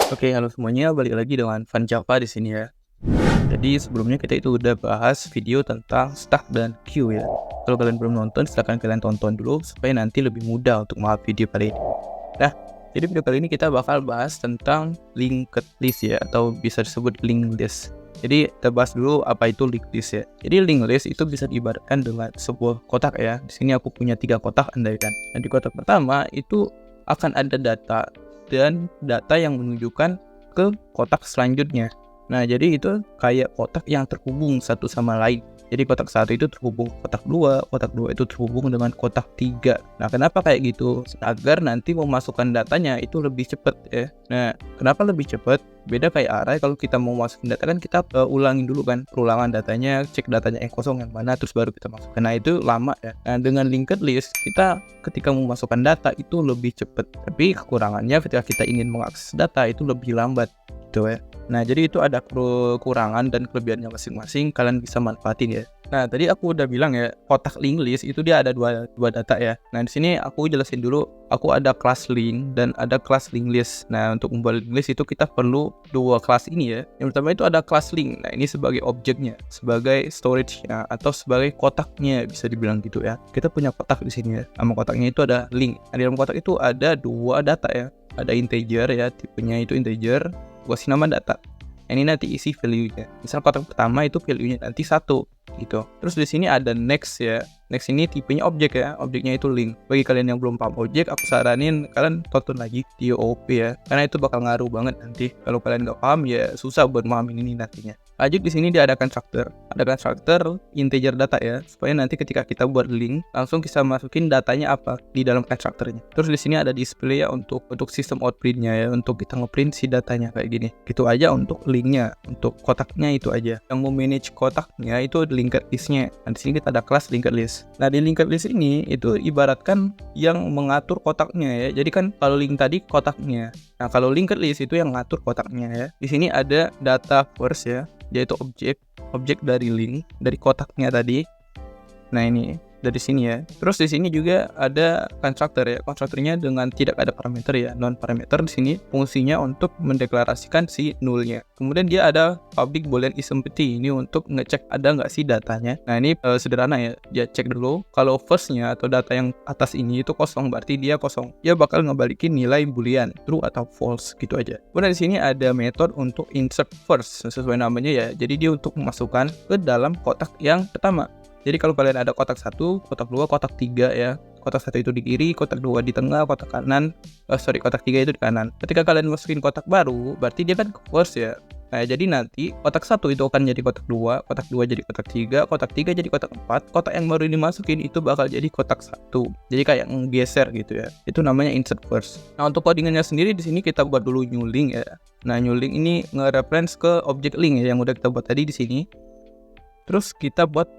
Oke, halo semuanya, balik lagi dengan Van Java di sini ya. Jadi sebelumnya kita itu udah bahas video tentang stack dan queue ya. Kalau kalian belum nonton, silahkan kalian tonton dulu supaya nanti lebih mudah untuk memahami video kali ini. Nah, jadi video kali ini kita bakal bahas tentang linked list ya, atau bisa disebut linked list. Jadi kita bahas dulu apa itu linked list ya. Jadi linked list itu bisa diibaratkan dengan sebuah kotak ya. Di sini aku punya 3 kotak andaikan. Dan di kotak pertama itu akan ada data dan data yang menunjukkan ke kotak selanjutnya. Nah, jadi itu kayak kotak yang terhubung satu sama lain. Jadi kotak satu itu terhubung kotak dua itu terhubung dengan kotak 3. Nah, kenapa kayak gitu? Agar nanti memasukkan datanya itu lebih cepat ya. Nah, kenapa lebih cepat? Beda kayak array, kalau kita mau masukin data kan kita ulangin dulu kan perulangan datanya, cek datanya yang kosong yang mana, terus baru kita masukkan. Nah, itu lama ya. Nah, dengan linked list kita ketika memasukkan data itu lebih cepat. Tapi kekurangannya ketika kita ingin mengakses data itu lebih lambat gitu ya. Nah, jadi itu ada kekurangan dan kelebihannya masing-masing, kalian bisa manfaatin ya. Nah, tadi aku udah bilang ya, kotak linked list itu dia ada dua data ya. Nah, di sini aku jelasin dulu, aku ada kelas link dan ada kelas linked list. Nah, untuk membuat linked list itu kita perlu dua kelas ini ya. Yang pertama itu ada kelas link. Nah, ini sebagai objeknya, sebagai storage-nya atau sebagai kotaknya bisa dibilang gitu ya. Kita punya kotak di sini ya. Nama kotaknya itu ada link. Nah, di dalam kotak itu ada dua data ya. Ada integer ya, tipenya itu integer. Gua kasih nama data. Ini nanti isi value-nya. Misal kotak pertama itu value-nya nanti 1 gitu. Terus di sini ada next ya. Next ini tipenya objek ya. Objeknya itu link. Bagi kalian yang belum paham objek, aku saranin kalian tonton lagi di OOP ya. Karena itu bakal ngaruh banget nanti. Kalau kalian nggak paham ya susah buat memahamin ini nantinya. Lanjut di sini dia ada constructor. Ada constructor integer data ya. Supaya nanti ketika kita buat link, langsung bisa masukin datanya apa di dalam constructornya. Terus di sini ada display ya untuk sistem outprint-nya ya. Untuk kita ngeprint si datanya kayak gini. Gitu aja untuk linknya. Untuk kotaknya itu aja. Yang mau manage kotaknya itu linked list-nya. Nah, di sini kita ada kelas linked list. Nah, di linked list ini itu ibaratkan yang mengatur kotaknya ya. Jadi kan kalau link tadi kotaknya. Nah, kalau linked list itu yang ngatur kotaknya ya. Di sini ada data first ya, yaitu objek dari link dari kotaknya tadi. Nah, ini dari sini ya. Terus di sini juga ada constructor ya. Constructornya dengan tidak ada parameter ya, non parameter. Di sini fungsinya untuk mendeklarasikan si nullnya. Kemudian dia ada public boolean is empty, ini untuk ngecek ada nggak sih datanya. Nah, ini sederhana ya. Dia cek dulu kalau firstnya atau data yang atas ini itu kosong, berarti dia kosong. Dia bakal ngebalikin nilai boolean true atau false gitu aja. Kemudian di sini ada metode untuk insert first sesuai namanya ya. Jadi dia untuk memasukkan ke dalam kotak yang pertama. Jadi kalau kalian ada kotak 1, kotak 2, kotak 3 ya. Kotak 1 itu di kiri, kotak 2 di tengah, kotak 3 itu di kanan. Ketika kalian masukin kotak baru, berarti dia kan first ya. Nah, jadi nanti kotak 1 itu akan jadi kotak 2, kotak 2 jadi kotak 3, kotak 3 jadi kotak 4, kotak yang baru dimasukin itu bakal jadi kotak 1. Jadi kayak ngegeser gitu ya. Itu namanya insert first. Nah, untuk codingannya sendiri di sini kita buat dulu new link ya. Nah, new link ini nge-reference ke objek link ya yang udah kita buat tadi di sini. Terus kita buat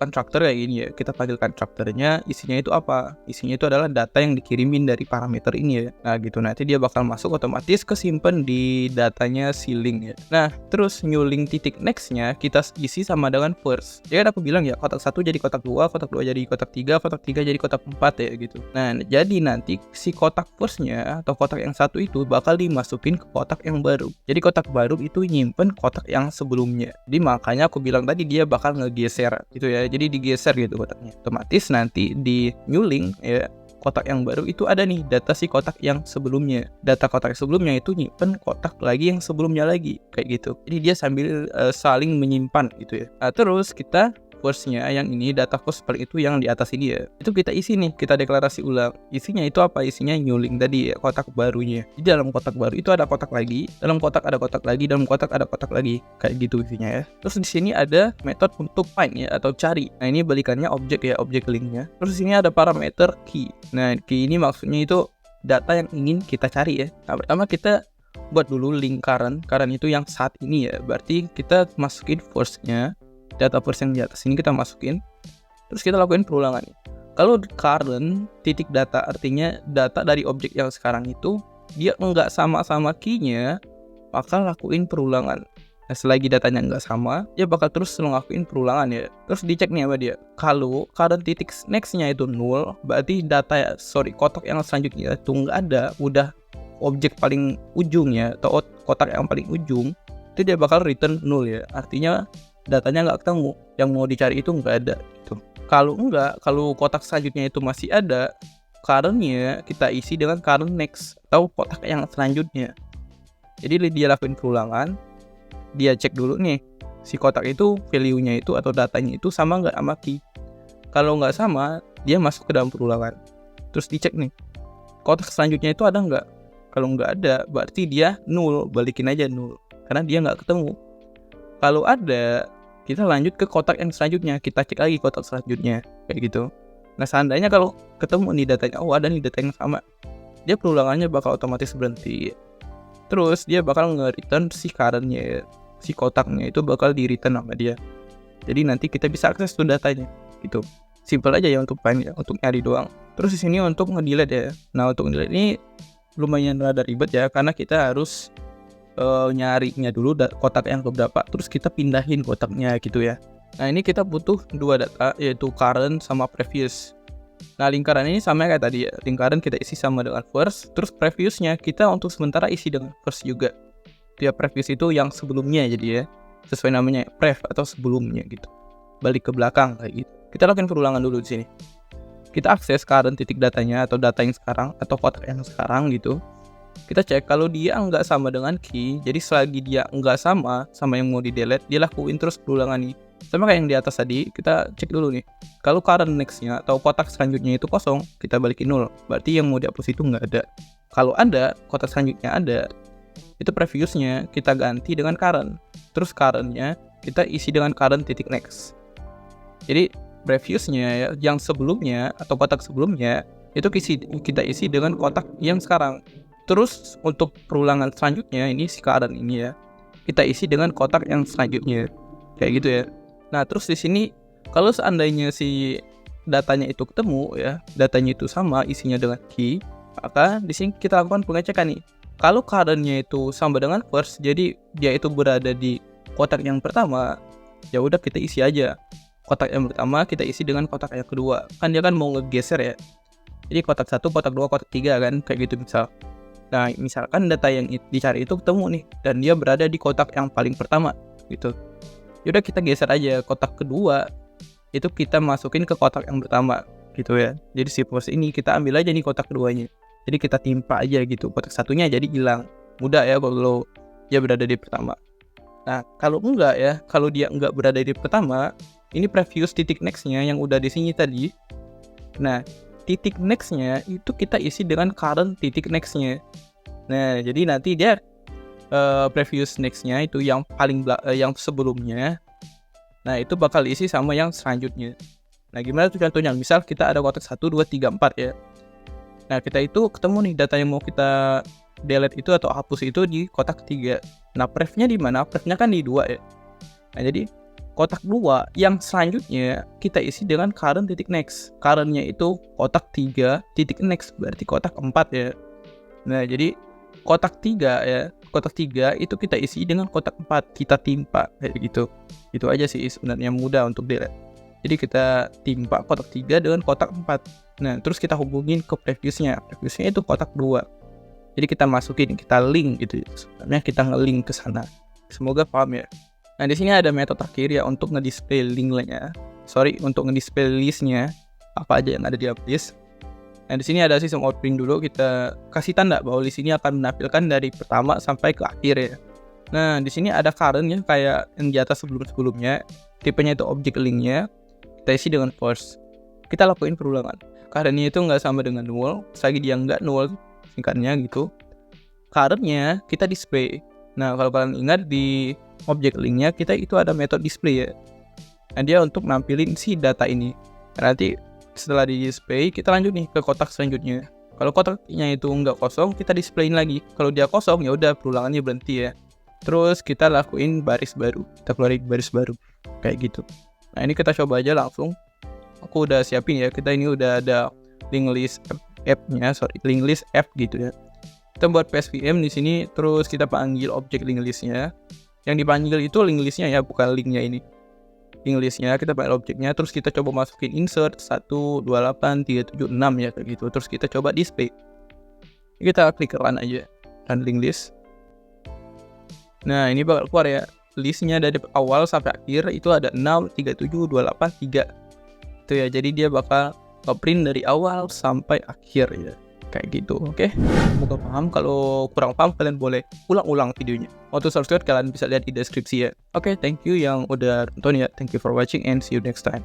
constructor kayak gini ya. Kita panggil constructornya, isinya itu apa? Isinya itu adalah data yang dikirimin dari parameter ini ya. Nah gitu, nanti dia bakal masuk otomatis kesimpan di datanya si link ya. Nah terus new link titik next-nya kita isi sama dengan first. Jadi kan aku bilang ya, kotak 1 jadi kotak 2, kotak 2 jadi kotak 3, kotak 3 jadi kotak 4 ya gitu. Nah jadi nanti si kotak first-nya atau kotak yang satu itu bakal dimasukin ke kotak yang baru. Jadi kotak baru itu nyimpen kotak yang sebelumnya. Jadi makanya aku bilang tadi dia bakal ngegeser gitu ya. Jadi digeser gitu kotaknya. Otomatis nanti di new link ya, kotak yang baru itu ada nih data si kotak yang sebelumnya. Data kotak yang sebelumnya itu nyimpen kotak lagi yang sebelumnya lagi kayak gitu. Jadi dia sambil saling menyimpan gitu ya. Nah, terus kita first-nya yang ini, data first paling itu yang di atas ini ya. Itu kita isi nih, kita deklarasi ulang. Isinya itu apa? Isinya new link tadi ya, kotak barunya. Di dalam kotak baru itu ada kotak lagi, dalam kotak ada kotak lagi, dalam kotak ada kotak lagi. Kayak gitu isinya ya. Terus di sini ada metode untuk find ya atau cari. Nah, ini balikannya objek ya, objek linknya. Terus di sini ada parameter key. Nah, key ini maksudnya itu data yang ingin kita cari ya. Nah, pertama kita buat dulu link current itu yang saat ini ya. Berarti kita masukin first-nya, data first yang di atas ini kita masukin, terus kita lakuin perulangan. Kalau current titik data artinya data dari objek yang sekarang itu dia enggak sama-sama key-nya, maka lakuin perulangan. Nah, selagi datanya enggak sama, dia bakal terus ngelakuin perulangan ya. Terus dicek nih sama dia. Kalau current titik next-nya itu 0, berarti kotak yang selanjutnya itu enggak ada, udah objek paling ujung ya, atau kotak yang paling ujung, itu dia bakal return 0 ya. Artinya datanya nggak ketemu, yang mau dicari itu nggak ada gitu. Kalau kotak selanjutnya itu masih ada, current-nya kita isi dengan current next atau kotak yang selanjutnya. Jadi dia lakuin perulangan, dia cek dulu nih si kotak itu value-nya itu atau datanya itu sama nggak sama key. Kalau nggak sama, dia masuk ke dalam perulangan. Terus dicek nih, kotak selanjutnya itu ada nggak? Kalau nggak ada, berarti dia 0, balikin aja 0, karena dia nggak ketemu. Kalau ada, kita lanjut ke kotak yang selanjutnya, kita cek lagi kotak selanjutnya, kayak gitu. Nah seandainya kalau ketemu nih datanya, oh ada nih data yang sama, dia perulangannya bakal otomatis berhenti. Terus dia bakal nge-return si current-nya, si kotaknya itu bakal di-return sama dia. Jadi nanti kita bisa akses tuh datanya, gitu. Simple aja ya untuk find ya, untuk nyari doang. Terus di sini untuk nge-delete ya. Nah untuk nge-delete ini lumayan rada ribet ya, karena kita harus nyarinya dulu kotak yang keberapa, terus kita pindahin kotaknya gitu ya. Nah ini kita butuh 2 data, yaitu current sama previous. Nah lingkaran ini sama kayak tadi ya, lingkaran kita isi sama dengan first, terus previousnya kita untuk sementara isi dengan first juga. Ya previous itu yang sebelumnya, jadi ya sesuai namanya prev atau sebelumnya gitu, balik ke belakang kayak gitu. Kita lakukan perulangan dulu di sini. Kita akses current titik datanya atau data yang sekarang atau kotak yang sekarang gitu. Kita cek kalau dia nggak sama dengan key, jadi selagi dia nggak sama yang mau di delete, dia lakuin terus perulangan nih. Sama kayak yang di atas tadi, kita cek dulu nih. Kalau current next-nya atau kotak selanjutnya itu kosong, kita balikin 0. Berarti yang mau dihapus itu nggak ada. Kalau ada, kotak selanjutnya ada, itu previous-nya kita ganti dengan current. Terus current-nya kita isi dengan current titik next. Jadi previous-nya ya, yang sebelumnya atau kotak sebelumnya itu kita isi dengan kotak yang sekarang. Terus untuk perulangan selanjutnya ini si current ini ya, kita isi dengan kotak yang selanjutnya. Kayak gitu ya. Nah, terus di sini kalau seandainya si datanya itu ketemu ya, datanya itu sama isinya dengan key, maka di sini kita lakukan pengecekan nih. Kalau current-nya itu sama dengan first, jadi dia itu berada di kotak yang pertama, ya udah kita isi aja. Kotak yang pertama kita isi dengan kotak yang kedua. Kan dia kan mau ngegeser ya. Jadi kotak 1, kotak 2, kotak 3 kan, kayak gitu misal. Nah, misalkan data yang dicari itu ketemu nih, dan dia berada di kotak yang paling pertama, gitu. Yaudah kita geser aja kotak kedua, itu kita masukin ke kotak yang pertama, gitu ya. Jadi si pos ini kita ambil aja nih kotak keduanya. Jadi kita timpa aja gitu, kotak satunya jadi hilang. Mudah ya kalau dia berada di pertama. Nah, kalau enggak ya, kalau dia enggak berada di pertama, ini previous titik next-nya yang udah di sini tadi. Nah, titik next-nya itu kita isi dengan current titik next-nya. Nah, jadi nanti dia previous next-nya itu yang paling yang sebelumnya. Nah, itu bakal isi sama yang selanjutnya. Nah, gimana tuh contohnya? Misal kita ada kotak 1, 2, 3, 4 ya. Nah, kita itu ketemu nih data yang mau kita delete itu atau hapus itu di kotak 3. Nah, pref-nya di mana? Pref-nya kan di 2 ya. Nah, jadi kotak 2 yang selanjutnya kita isi dengan current titik next. Current-nya itu kotak 3 titik next, berarti kotak 4 ya. Nah, jadi kotak 3 ya, kotak 3 itu kita isi dengan kotak 4, kita timpa kayak gitu. Itu aja sih sebenarnya mudah untuk delete. Jadi kita timpa kotak 3 dengan kotak 4. Nah, terus kita hubungin ke previous-nya. Previous-nya itu kotak 2. Jadi kita masukin, kita link gitu. Sebenarnya kita nge-link ke sana. Semoga paham ya. Nah, di sini ada metode akhir ya untuk nge-display link-nya. Untuk nge-display list-nya apa aja yang ada di list. Nah, di sini ada system out print dulu, kita kasih tanda bahwa list ini akan menampilkan dari pertama sampai ke akhir ya. Nah, di sini ada current ya kayak yang di atas sebelumnya. Tipenya itu object link-nya. Kita isi dengan first. Kita lakuin perulangan. Current-nya itu nggak sama dengan null, selagi dia nggak null, singkatnya gitu. Current-nya kita display. Nah, kalau kalian ingat di object link-nya kita itu ada metode display ya. Nah, dia untuk nampilin si data ini. Nanti setelah di display kita lanjut nih ke kotak selanjutnya. Kalau kotaknya itu nggak kosong, kita displayin lagi. Kalau dia kosong ya udah perulangannya berhenti ya. Terus kita lakuin baris baru. Kita keluarin baris baru kayak gitu. Nah, ini kita coba aja langsung. Aku udah siapin ya. Kita ini udah ada link list link list F gitu ya. Kita buat PSVM di sini, terus kita panggil objek link listnya. Yang dipanggil itu link listnya ya, bukan linknya ini. Link listnya kita panggil objeknya, terus kita coba masukin insert 1, 2, 8, 3, 7, 6 ya kayak gitu. Terus kita coba display. Kita klik run aja, run link list. Nah, ini bakal keluar ya listnya dari awal sampai akhir itu ada 6, 3, 7, 2, 8, 3 itu ya. Jadi dia bakal print dari awal sampai akhir ya, kayak gitu. Oke, semoga paham. Kalau kurang paham kalian boleh ulang-ulang videonya. Untuk source code kalian bisa lihat di deskripsi ya. Oke, thank you yang udah nonton ya. Thank you for watching and see you next time.